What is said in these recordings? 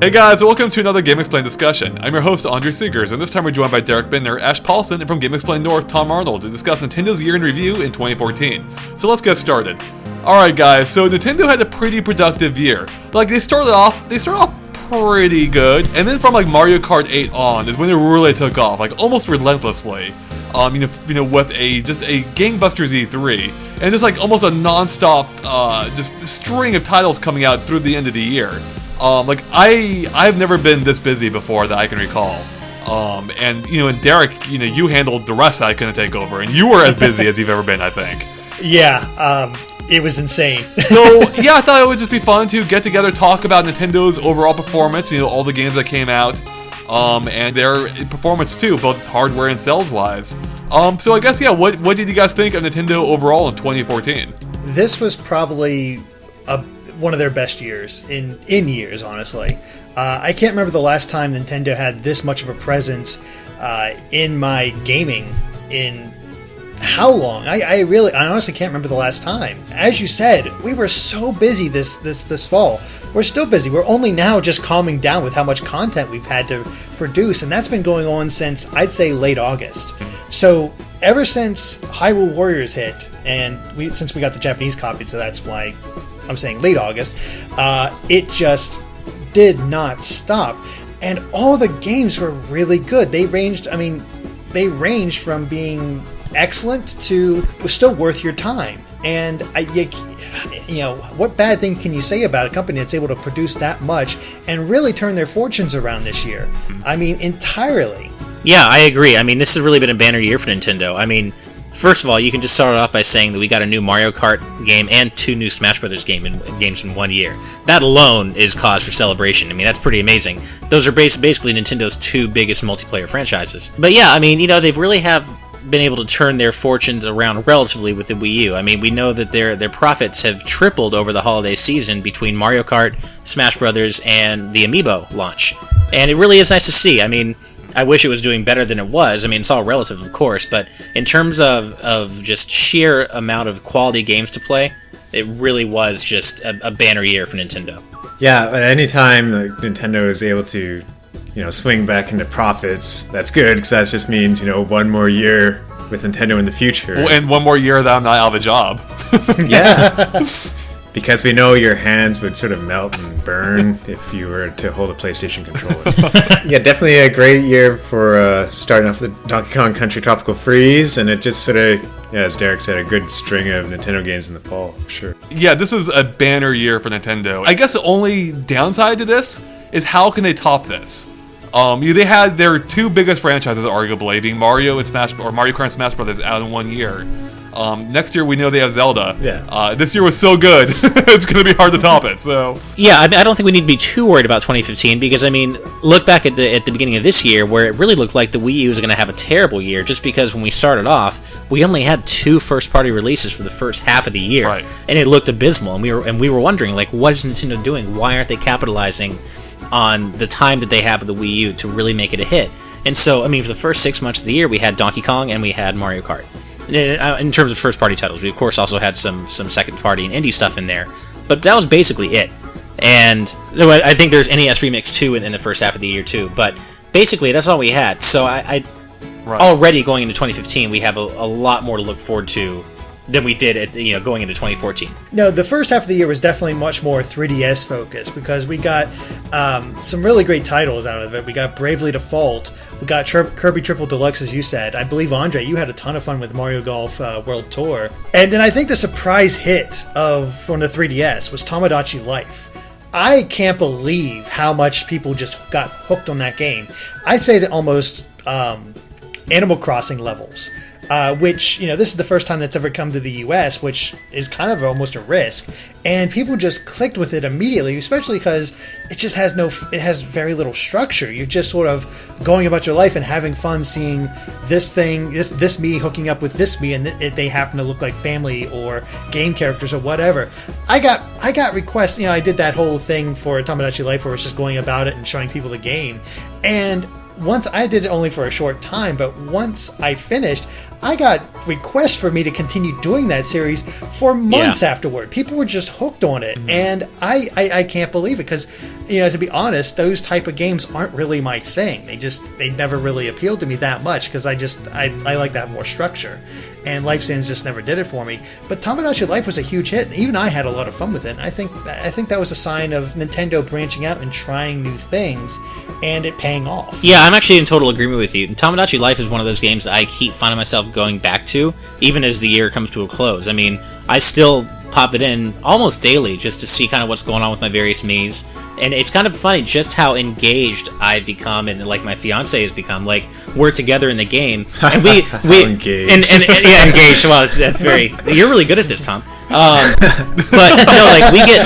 Hey guys, welcome to another GameXplain discussion. I'm your host, Andre Seegers, and this time we're joined by Derek Bittner, Ash Paulson, and from GameXplain North, Tom Arnold, to discuss Nintendo's year in review in 2014. So let's get started. Alright guys, so Nintendo had a pretty productive year. Like, they started off pretty good, and then from like Mario Kart 8 on is when it really took off, like almost relentlessly. With just a gangbusters E3, and just like almost a non-stop just string of titles coming out through the end of the year. I've never been this busy before that I can recall. And Derek, you handled the rest that I couldn't take over, and you were as busy as you've ever been, I think. Yeah, it was insane. So, yeah, I thought it would just be fun to get together, talk about Nintendo's overall performance, all the games that came out, and their performance too, both hardware and sales-wise. So I guess, yeah, what did you guys think of Nintendo overall in 2014? This was probably one of their best years in years, honestly. I can't remember the last time Nintendo had this much of a presence in my gaming in how long? I honestly can't remember the last time. As you said, we were so busy this fall. We're still busy. We're only now just calming down with how much content we've had to produce, and that's been going on since, I'd say, late August. So ever since Hyrule Warriors hit, and since we got the Japanese copy, so that's why I'm saying late August, it just did not stop. And all the games were really good. They ranged from being excellent to it was still worth your time. And what bad thing can you say about a company that's able to produce that much and really turn their fortunes around this year? I mean, entirely. Yeah, I agree. I mean, this has really been a banner year for Nintendo. I mean, first of all, you can just start off by saying that we got a new Mario Kart game and 2 new Smash Brothers games in 1 year. That alone is cause for celebration. I mean, that's pretty amazing. Those are basically Nintendo's 2 biggest multiplayer franchises. But yeah, I mean, they really have been able to turn their fortunes around relatively with the Wii U. I mean, we know that their profits have tripled over the holiday season between Mario Kart, Smash Brothers, and the Amiibo launch. And it really is nice to see. I mean, I wish it was doing better than it was. I mean, it's all relative, of course, but in terms of just sheer amount of quality games to play, it really was just a banner year for Nintendo. Yeah, at any time Nintendo is able to swing back into profits, that's good, because that just means, one more year with Nintendo in the future. And one more year that I'm not out of a job. Yeah. Because we know your hands would sort of melt and burn if you were to hold a PlayStation controller. Yeah, definitely a great year for starting off the Donkey Kong Country Tropical Freeze, and it just sort of, as Derek said, a good string of Nintendo games in the fall, for sure. Yeah, this is a banner year for Nintendo. I guess the only downside to this is how can they top this? They had their 2 biggest franchises, arguably, being Mario Kart and Smash Brothers out in 1 year. Next year we know they have Zelda. Yeah. This year was so good, it's going to be hard to top it. So yeah, I don't think we need to be too worried about 2015 because look back at the beginning of this year where it really looked like the Wii U was going to have a terrible year just because when we started off we only had 2 first-party releases for the first half of the year, right. And it looked abysmal, and we were wondering like, what is Nintendo doing? Why aren't they capitalizing on the time that they have with the Wii U to really make it a hit? And so, for the first 6 months of the year, we had Donkey Kong and we had Mario Kart. In terms of first-party titles, we of course also had some second-party and indie stuff in there, but that was basically it. And I think there's NES Remix 2 in the first half of the year too, but basically that's all we had. So right. Already going into 2015, we have a lot more to look forward to than we did going into 2014. No, the first half of the year was definitely much more 3DS focused because we got some really great titles out of it. We got Bravely Default, we got Kirby Triple Deluxe, as you said. I believe, Andre, you had a ton of fun with Mario Golf World Tour. And then I think the surprise hit from the 3DS was Tomodachi Life. I can't believe how much people just got hooked on that game. I'd say that almost Animal Crossing levels. Which, this is the first time that's ever come to the US, which is kind of almost a risk. And people just clicked with it immediately, especially because it just has very little structure. You're just sort of going about your life and having fun seeing this me hooking up with this me, and they happen to look like family or game characters or whatever. I got requests, I did that whole thing for Tomodachi Life where it's just going about it and showing people the game. And once I did it only for a short time, but once I finished, I got requests for me to continue doing that series for months afterward. People were just hooked on it, and I can't believe it because to be honest, those type of games aren't really my thing. They never really appealed to me that much because I like to have more structure. And Life Sands just never did it for me. But Tomodachi Life was a huge hit, and even I had a lot of fun with it. And I think that was a sign of Nintendo branching out and trying new things, and it paying off. Yeah, I'm actually in total agreement with you. Tomodachi Life is one of those games that I keep finding myself going back to, even as the year comes to a close. I mean, I still pop it in almost daily just to see kind of what's going on with my various Miis. And it's kind of funny just how engaged I've become, and like my fiance has become. Like, we're together in the game, and we engaged. And yeah, engaged. Well, that's very. You're really good at this, Tom. But no, like we get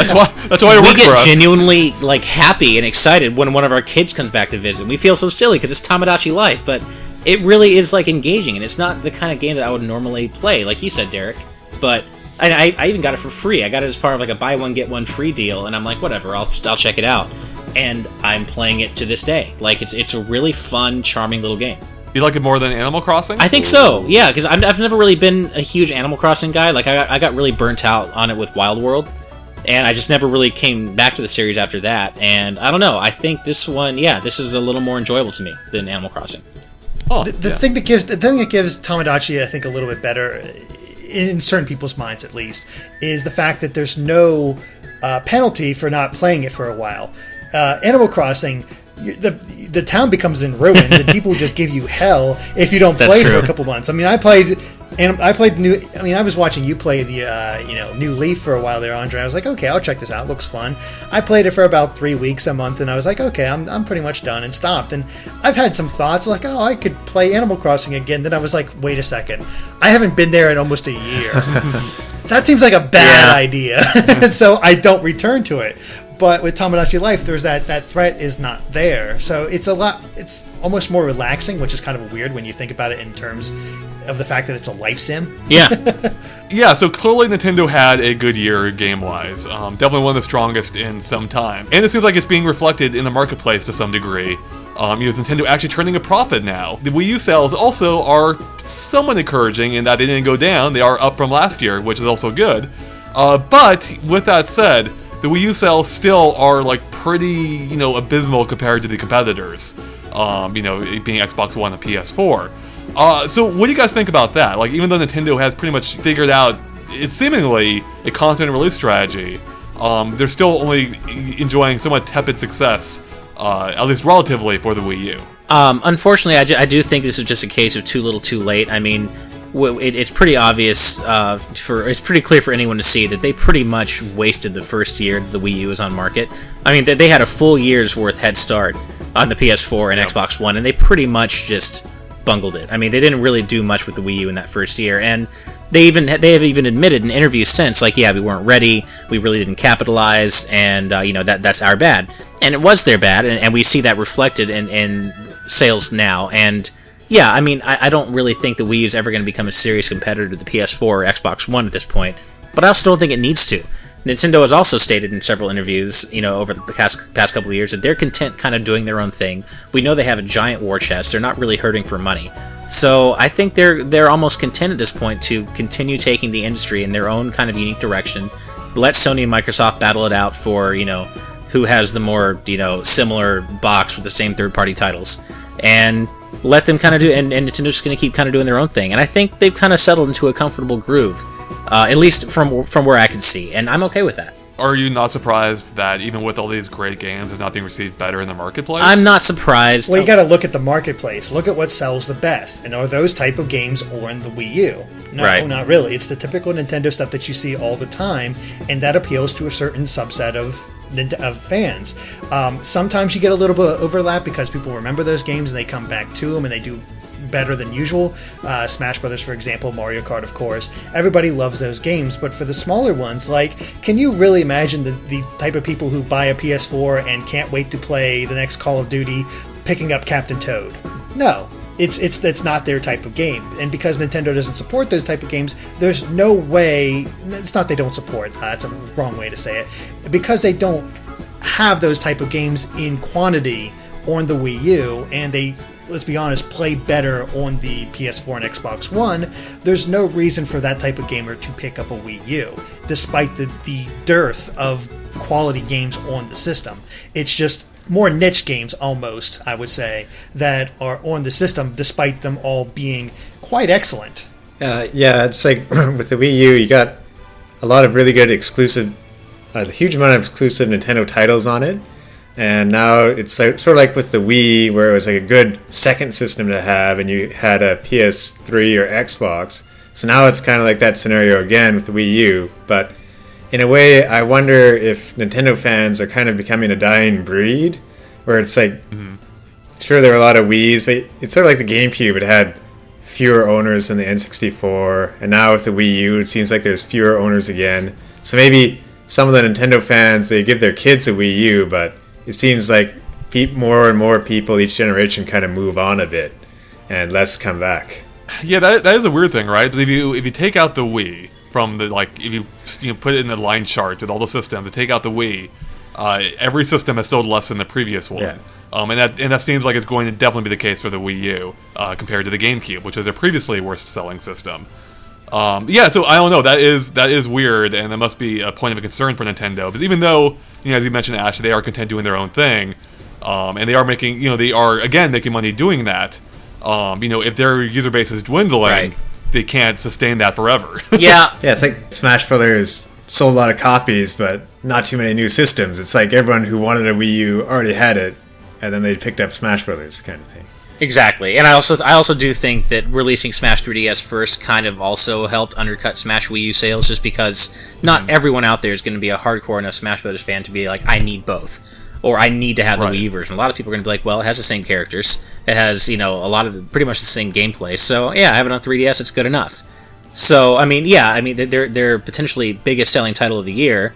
that's why it works for us. Genuinely like happy and excited when one of our kids comes back to visit. We feel so silly because it's Tomodachi Life, but it really is like engaging, and it's not the kind of game that I would normally play, like you said, Derek. But I even got it for free. I got it as part of like a buy one get one free deal, and I'm like, whatever, I'll check it out. And I'm playing it to this day. Like it's a really fun, charming little game. You like it more than Animal Crossing? I think so. Yeah, because I've never really been a huge Animal Crossing guy. Like I got really burnt out on it with Wild World, and I just never really came back to the series after that. And I don't know. I think this one, this is a little more enjoyable to me than Animal Crossing. Oh, The thing that gives Tomodachi, I think, a little bit better, in certain people's minds at least, is the fact that there's no penalty for not playing it for a while. Animal Crossing, the town becomes in ruins, and people just give you hell if you don't play for a couple months. I mean, I was watching you play the New Leaf for a while there, Andre. I was like, okay, I'll check this out. It looks fun. I played it for about 3 weeks, a month, and I was like, okay, I'm pretty much done, and stopped. And I've had some thoughts like, oh, I could play Animal Crossing again. Then I was like, wait a second, I haven't been there in almost a year. That seems like a bad idea. So I don't return to it. But with Tomodachi Life, there's that threat is not there. So it's almost more relaxing, which is kind of weird when you think about it in terms of the fact that it's a life sim. Yeah. Yeah, so clearly Nintendo had a good year game-wise. Definitely one of the strongest in some time. And it seems like it's being reflected in the marketplace to some degree. Nintendo actually turning a profit now. The Wii U sales also are somewhat encouraging in that they didn't go down. They are up from last year, which is also good. But with that said, the Wii U sales still are like pretty, abysmal compared to the competitors. Being Xbox One and PS4. So what do you guys think about that? Like, even though Nintendo has pretty much figured out it's seemingly a content release strategy, they're still only enjoying somewhat tepid success, at least relatively, for the Wii U. Unfortunately, I do think this is just a case of too little, too late. I mean, it's pretty obvious it's pretty clear for anyone to see that they pretty much wasted the first year that the Wii U was on market. I mean, they had a full year's worth head start on the PS4 and Xbox One, and they pretty much just bungled it. I mean, they didn't really do much with the Wii U in that first year, and they have even admitted in interviews since, like, yeah, we weren't ready, we really didn't capitalize, and that's our bad. And it was their bad, and we see that reflected in sales now. And yeah, I mean, I don't really think the Wii U is ever going to become a serious competitor to the PS4 or Xbox One at this point, but I also don't think it needs to. Nintendo has also stated in several interviews, over the past couple of years, that they're content kind of doing their own thing. We know they have a giant war chest. They're not really hurting for money. So I think they're almost content at this point to continue taking the industry in their own kind of unique direction. Let Sony and Microsoft battle it out for, who has the more, similar box with the same third-party titles. And let them kind of do, and Nintendo's just going to keep kind of doing their own thing. And I think they've kind of settled into a comfortable groove, at least from where I can see, and I'm okay with that. Are you not surprised that even with all these great games, it's not being received better in the marketplace? I'm not surprised. Well, you got to look at the marketplace. Look at what sells the best, and are those type of games on the Wii U? No, right. Not really. It's the typical Nintendo stuff that you see all the time, and that appeals to a certain subset of fans. Sometimes you get a little bit of overlap because people remember those games and they come back to them and they do better than usual. Smash Brothers, for example, Mario Kart, of course. Everybody loves those games, but for the smaller ones, like, can you really imagine the type of people who buy a PS4 and can't wait to play the next Call of Duty picking up Captain Toad? No. It's not their type of game, and because Nintendo doesn't support those type of games, there's no way. It's not they don't support. That's a wrong way to say it. Because they don't have those type of games in quantity on the Wii U, and they let's be honest, play better on the PS4 and Xbox One, there's no reason for that type of gamer to pick up a Wii U, despite the dearth of quality games on the system. It's just more niche games, almost, I would say, that are on the system, despite them all being quite excellent. Yeah, it's like with the Wii U, you got a lot of really good exclusive, a huge amount of exclusive Nintendo titles on it. And now it's like, sort of like with the Wii, where it was like a good second system to have, and you had a PS3 or Xbox. So now it's kind of like that scenario again with the Wii U. But in a way, I wonder if Nintendo fans are kind of becoming a dying breed, where it's like, sure, there were a lot of Wiis, but it's sort of like the GameCube. It had fewer owners than the N64, and now with the Wii U, it seems like there's fewer owners again. So maybe some of the Nintendo fans, they give their kids a Wii U, but it seems like more and more people each generation kind of move on a bit, and less come back. Yeah, that is a weird thing, right? Because if you take out the Wii from the, like, if you put it in the line chart with all the systems, to take out the Wii, every system has sold less than the previous one. Yeah. And that seems like it's going to definitely be the case for the Wii U compared to the GameCube, which is a previously worst selling system. Yeah, so I don't know. That is weird, and that must be a point of concern for Nintendo. Because even though, as you mentioned, Ash, they are content doing their own thing, and they are making, they are again making money doing that. If their user base is dwindling, Right. they can't sustain that forever. Yeah. Yeah, it's like Smash Brothers sold a lot of copies, but not too many new systems. It's like everyone who wanted a Wii U already had it, and then they picked up Smash Brothers kind of thing. Exactly, and I also do think that releasing Smash 3DS first kind of also helped undercut Smash Wii U sales, just because not everyone out there is going to be a hardcore enough Smash Brothers fan to be like, I need both, or I need to have the Right. Wii U version. A lot of people are going to be like, well, it has the same characters, it has a lot of pretty much the same gameplay, so yeah, I have it on 3DS, it's good enough. So their potentially biggest selling title of the year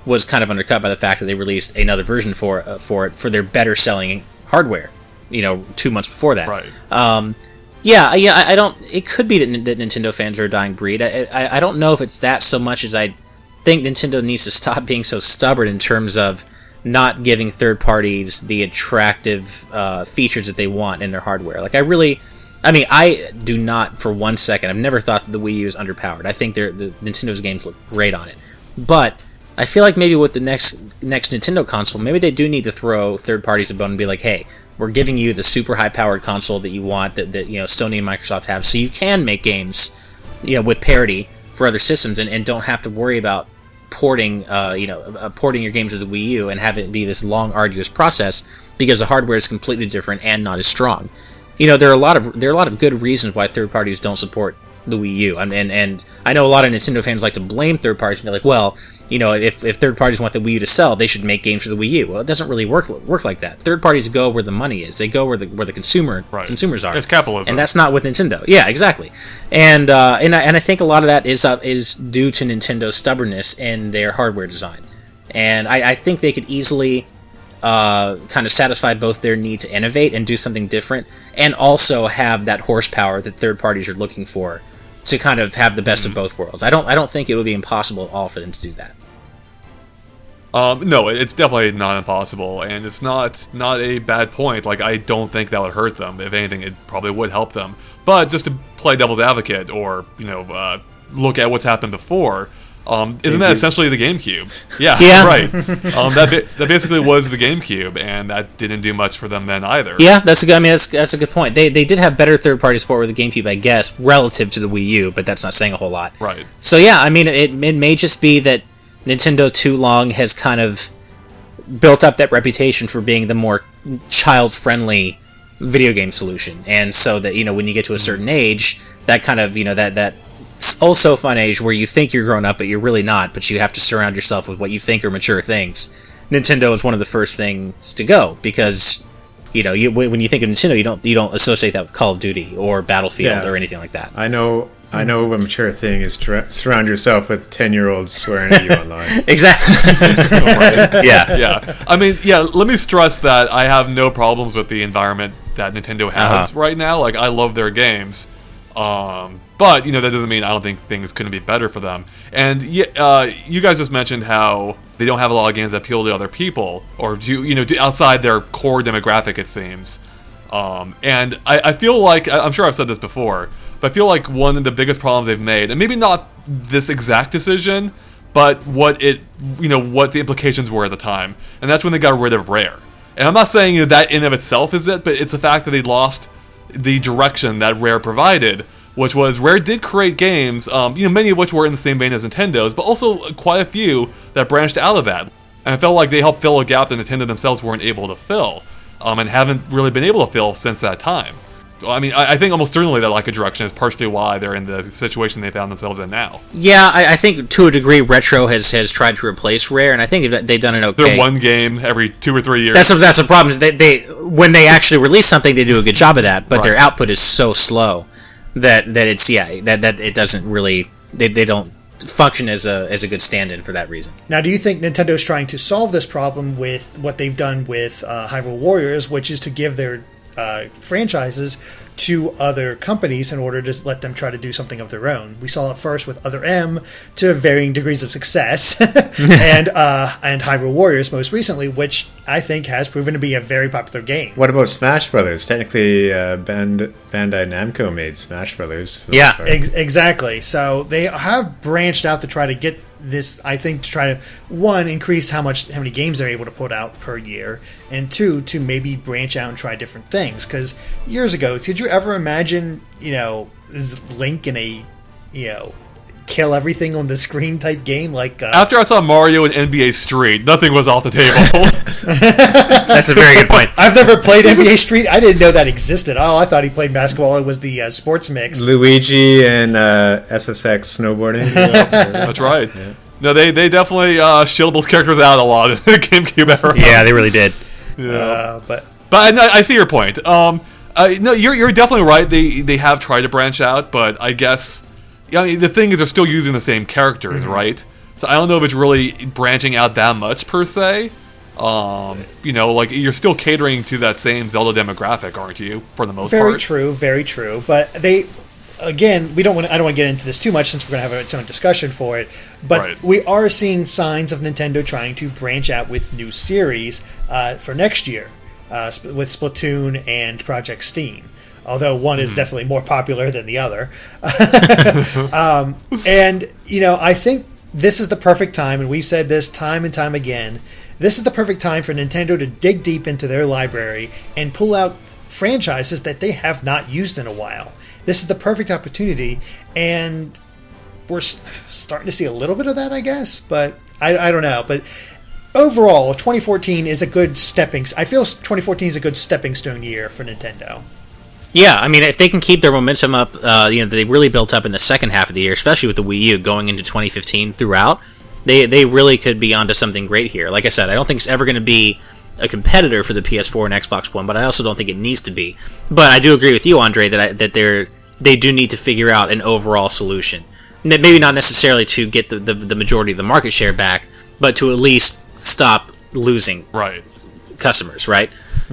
was kind of undercut by the fact that they released another version for it for their better selling hardware. 2 months before that. Right. I don't. It could be that Nintendo fans are a dying breed. I don't know if it's that so much as I think Nintendo needs to stop being so stubborn in terms of not giving third parties the attractive features that they want in their hardware. Like I do not for 1 second. I've never thought that the Wii U is underpowered. I think the Nintendo's games look great on it, but I feel like maybe with the next Nintendo console, maybe they do need to throw third parties a bone and be like, hey, we're giving you the super high-powered console that you want, that Sony and Microsoft have, so you can make games, with parity for other systems, and don't have to worry about porting your games to the Wii U and have it be this long, arduous process because the hardware is completely different and not as strong. There are a lot of good reasons why third parties don't support the Wii U, and I know a lot of Nintendo fans like to blame third parties and they're like, well, if third parties want the Wii U to sell, they should make games for the Wii U. Well, it doesn't really work like that. Third parties go where the money is. They go where the consumers are. It's capitalism, and that's not with Nintendo. Yeah, exactly. And I think a lot of that is due to Nintendo's stubbornness in their hardware design. And I think they could easily kind of satisfy both their need to innovate and do something different, and also have that horsepower that third parties are looking for to kind of have the best of both worlds. I don't think it would be impossible at all for them to do that. No, it's definitely not impossible, and it's not a bad point. Like, I don't think that would hurt them. If anything, it probably would help them. But just to play devil's advocate, or look at what's happened before, isn't that essentially the GameCube? Yeah. Right. That basically was the GameCube, and that didn't do much for them then either. Yeah, that's a good point. They did have better third-party support with the GameCube, I guess, relative to the Wii U, but that's not saying a whole lot. Right. So yeah, it may just be that Nintendo too long has kind of built up that reputation for being the more child-friendly video game solution, and so that when you get to a certain age, that kind of that also fun age where you think you're grown up but you're really not, but you have to surround yourself with what you think are mature things. Nintendo is one of the first things to go, because when you think of Nintendo, you don't associate that with Call of Duty or Battlefield or anything like that. I know a mature thing is to surround yourself with 10-year-olds swearing at you online. Exactly. Yeah. Let me stress that I have no problems with the environment that Nintendo has right now. Like, I love their games. But, that doesn't mean I don't think things couldn't be better for them. And you guys just mentioned how they don't have a lot of games that appeal to other people, or outside their core demographic, it seems. And I feel like, I'm sure I've said this before, but I feel like one of the biggest problems they've made, and maybe not this exact decision, but what the implications were at the time, and that's when they got rid of Rare. And I'm not saying that in of itself is it, but it's the fact that they lost the direction that Rare provided, which was Rare did create games, many of which were in the same vein as Nintendo's, but also quite a few that branched out of that. And I felt like they helped fill a gap that Nintendo themselves weren't able to fill, and haven't really been able to fill since that time. I mean, I think almost certainly that lack of direction is partially why they're in the situation they found themselves in now. Yeah, I think to a degree, Retro has tried to replace Rare, and I think they've done it okay. They're one game every 2 or 3 years. That's the problem. They when they actually release something, they do a good job of that, but their output is so slow that it's that it doesn't really they don't function as a good stand-in for that reason. Now, do you think Nintendo's trying to solve this problem with what they've done with Hyrule Warriors, which is to give their franchises to other companies in order to let them try to do something of their own? We saw it first with Other M to varying degrees of success, and Hyrule Warriors most recently, which I think has proven to be a very popular game. What about Smash Brothers? Technically, Bandai Namco made Smash Brothers. Yeah, exactly. So they have branched out to try to get this, I think, to try to, one, increase how many games they're able to put out per year, and two, to maybe branch out and try different things. Because years ago, could you ever imagine, Link in a, kill everything on the screen type game like after I saw Mario in NBA Street, nothing was off the table. That's a very good point. I've never played NBA Street. I didn't know that existed. Oh, I thought he played basketball. It was the sports mix. Luigi and SSX snowboarding. That's right. Yeah. No, they definitely shield those characters out a lot in the GameCube era. Yeah, they really did. Yeah. But I see your point. No, you're definitely right. They have tried to branch out, but I guess, the thing is they're still using the same characters, right? So I don't know if it's really branching out that much per se. You're still catering to that same Zelda demographic, aren't you? For the most part. Very true. But they, again, I don't want to get into this too much since we're going to have its own discussion for it. But we are seeing signs of Nintendo trying to branch out with new series for next year, with Splatoon and Project Steam. Although one is definitely more popular than the other. I think this is the perfect time, and we've said this time and time again, this is the perfect time for Nintendo to dig deep into their library and pull out franchises that they have not used in a while. This is the perfect opportunity, and we're starting to see a little bit of that, I guess, but I don't know. But overall, 2014 is a good I feel 2014 is a good stepping stone year for Nintendo. Yeah, I mean, if they can keep their momentum up, they really built up in the second half of the year, especially with the Wii U going into 2015 throughout, they really could be onto something great here. Like I said, I don't think it's ever going to be a competitor for the PS4 and Xbox One, but I also don't think it needs to be. But I do agree with you, Andre, that they do need to figure out an overall solution. Maybe not necessarily to get the majority of the market share back, but to at least stop losing customers, right?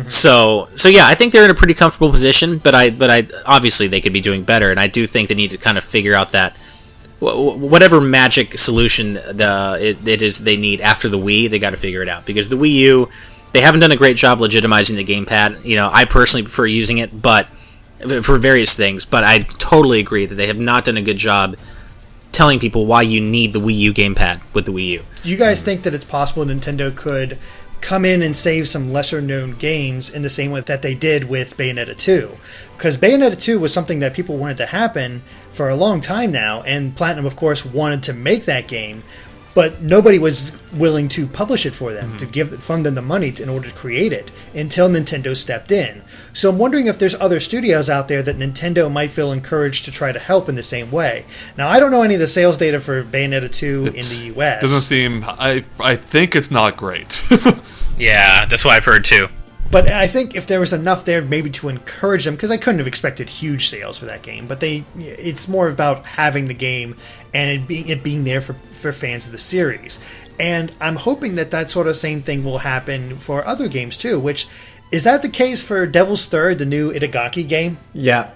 So yeah, I think they're in a pretty comfortable position, but I obviously they could be doing better, and I do think they need to kind of figure out that whatever magic solution it is they need after the Wii, they got to figure it out, because the Wii U, they haven't done a great job legitimizing the gamepad. I personally prefer using it, but for various things, but I totally agree that they have not done a good job telling people why you need the Wii U gamepad with the Wii U. Do you guys think that it's possible Nintendo could come in and save some lesser-known games in the same way that they did with Bayonetta 2? Because Bayonetta 2 was something that people wanted to happen for a long time now, and Platinum, of course, wanted to make that game, but nobody was willing to publish it for them, to fund them the money in order to create it, until Nintendo stepped in. So I'm wondering if there's other studios out there that Nintendo might feel encouraged to try to help in the same way. Now, I don't know any of the sales data for Bayonetta 2 in the US. Doesn't seem... I think it's not great. Yeah, that's what I've heard too. But I think if there was enough there maybe to encourage them, because I couldn't have expected huge sales for that game, but it's more about having the game and it being there for fans of the series. And I'm hoping that sort of same thing will happen for other games too, which, is that the case for Devil's Third, the new Itagaki game? Yeah,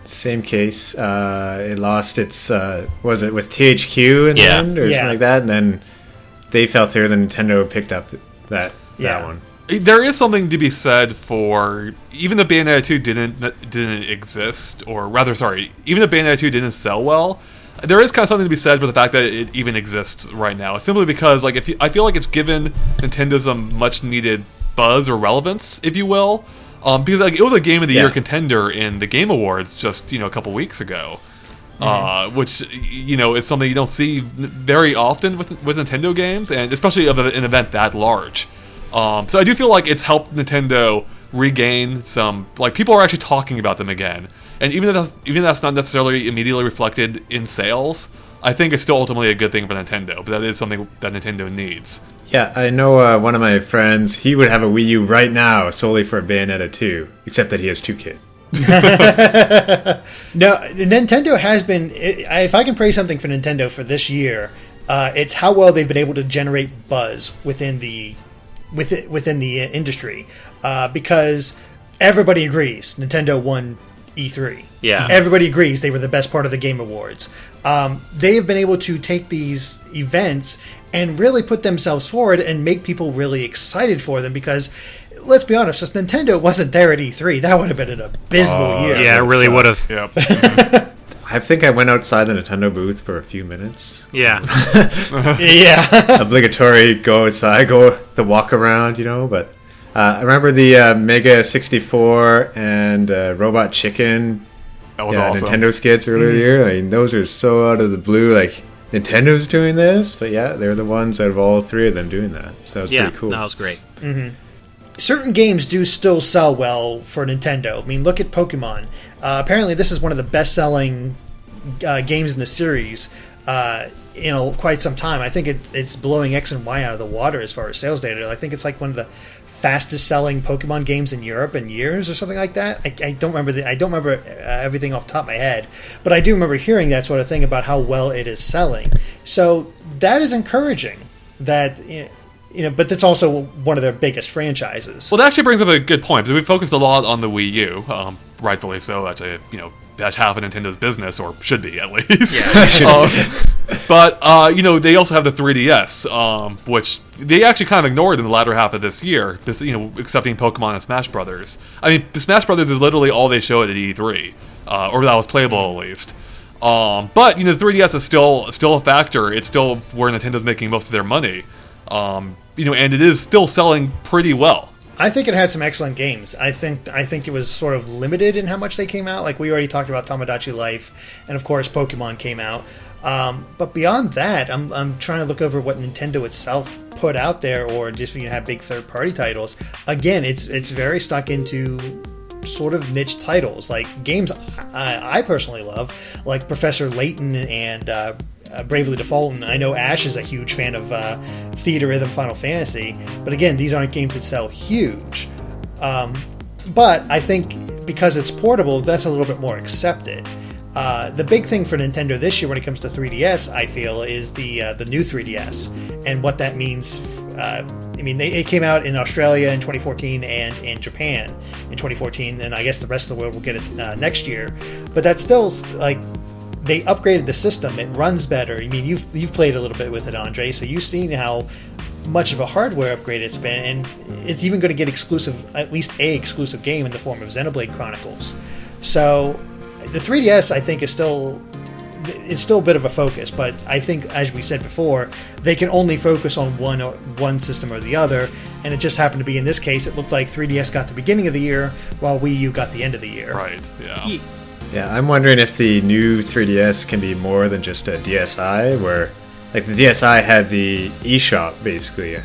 same case. It lost its, was it with THQ in the end or something like that? And then they fell through, then Nintendo picked up that one. There is something to be said for even if Bayonetta 2 didn't exist, or rather, sorry, even if Bayonetta 2 didn't sell well, there is kind of something to be said for the fact that it even exists right now. Simply because, like, I feel like it's given Nintendo some much needed buzz or relevance, if you will, because like it was a Game of the Year contender in the Game Awards just a couple weeks ago. Which is something you don't see very often with Nintendo games, and especially of an event that large. So I do feel like it's helped Nintendo regain some, like, people are actually talking about them again, and even if that's not necessarily immediately reflected in sales, I think it's still ultimately a good thing for Nintendo. But that is something that Nintendo needs. Yeah, I know one of my friends, he would have a Wii U right now solely for Bayonetta 2, except that he has 2 kids. No, Nintendo has been. If I can praise something for Nintendo for this year, it's how well they've been able to generate buzz within the industry, because everybody agrees Nintendo won E3. Yeah, everybody agrees they were the best part of the Game Awards. They have been able to take these events and really put themselves forward and make people really excited for them, because let's be honest, if Nintendo wasn't there at E3, that would have been an abysmal year. Yeah, it really would have. Yep. I think I went outside the Nintendo booth for a few minutes. Yeah. Yeah. Obligatory go outside, go the walk around, but I remember the Mega 64 and Robot Chicken That was awesome. Nintendo skits earlier in the year. I mean, those are so out of the blue, like, Nintendo's doing this, but yeah, they're the ones out of all 3 of them doing that. So that was pretty cool. That was great. Certain games do still sell well for Nintendo. I mean, look at Pokemon. Apparently, this is one of the best-selling games in the series in quite some time. I think it's blowing X and Y out of the water as far as sales data. I think it's like one of the fastest-selling Pokemon games in Europe in years, or something like that. I don't remember. I don't remember everything off the top of my head, but I do remember hearing that sort of thing about how well it is selling. So that is encouraging. That. But that's also one of their biggest franchises. Well, that actually brings up a good point, because we focused a lot on the Wii U, rightfully so. That's that's half of Nintendo's business, or should be at least. Yeah. But they also have the 3DS, which they actually kind of ignored in the latter half of this year. Just, accepting Pokemon and Smash Brothers. I mean, Smash Brothers is literally all they showed at E3, or that was playable at least. But the 3DS is still a factor. It's still where Nintendo's making most of their money. And it is still selling pretty well. I think it had some excellent games. I think it was sort of limited in how much they came out. Like, we already talked about Tomodachi Life, and of course Pokemon came out. But beyond that, I'm trying to look over what Nintendo itself put out there, or just have big third-party titles. Again, it's very stuck into sort of niche titles, like games I personally love, like Professor Layton and Bravely Default, and I know Ash is a huge fan of Theater Rhythm Final Fantasy, but again, these aren't games that sell huge. But I think because it's portable, that's a little bit more accepted. The big thing for Nintendo this year when it comes to 3DS, I feel, is the new 3DS, and what that means. It came out in Australia in 2014 and in Japan in 2014, and I guess the rest of the world will get it next year. But that's still, like, they upgraded the system. It runs better. I mean, you've played a little bit with it, Andre, so you've seen how much of a hardware upgrade it's been, and it's even going to get at least a exclusive game in the form of Xenoblade Chronicles. So the 3DS, I think, is still a bit of a focus, but I think, as we said before, they can only focus on one system or the other, and it just happened to be, in this case, it looked like 3DS got the beginning of the year, while Wii U got the end of the year. Right, yeah. Yeah, I'm wondering if the new 3DS can be more than just a DSi, where, like, the DSi had the eShop, basically,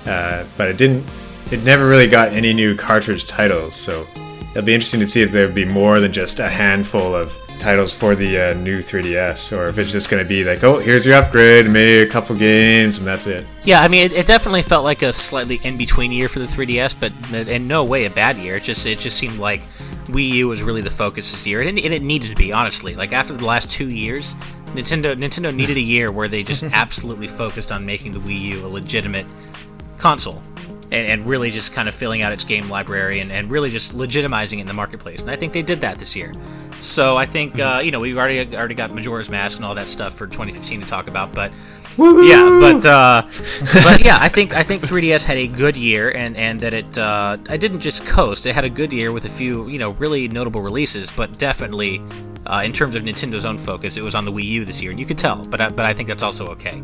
but it never really got any new cartridge titles, so it'll be interesting to see if there'll be more than just a handful of titles for the new 3DS, or if it's just going to be like, oh, here's your upgrade, maybe a couple games, and that's it. Yeah, I mean, it definitely felt like a slightly in-between year for the 3DS, but in no way a bad year. It just seemed like Wii U was really the focus this year, and it needed to be, honestly. Like, after the last 2 years, Nintendo needed a year where they just absolutely focused on making the Wii U a legitimate console, and really just kind of filling out its game library and really just legitimizing it in the marketplace. And I think they did that this year. So I think we've already got Majora's Mask and all that stuff for 2015 to talk about, but yeah, but yeah, I think 3DS had a good year, and that it didn't just coast. It had a good year with a few really notable releases, but definitely in terms of Nintendo's own focus, it was on the Wii U this year, and you could tell. But I think that's also okay.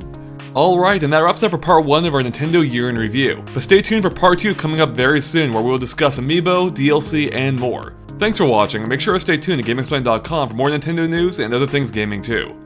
Alright, and that wraps up for part 1 of our Nintendo year in review. But stay tuned for part 2 coming up very soon, where we will discuss Amiibo, DLC, and more. Thanks for watching, and make sure to stay tuned to GameXplain.com for more Nintendo news and other things gaming too.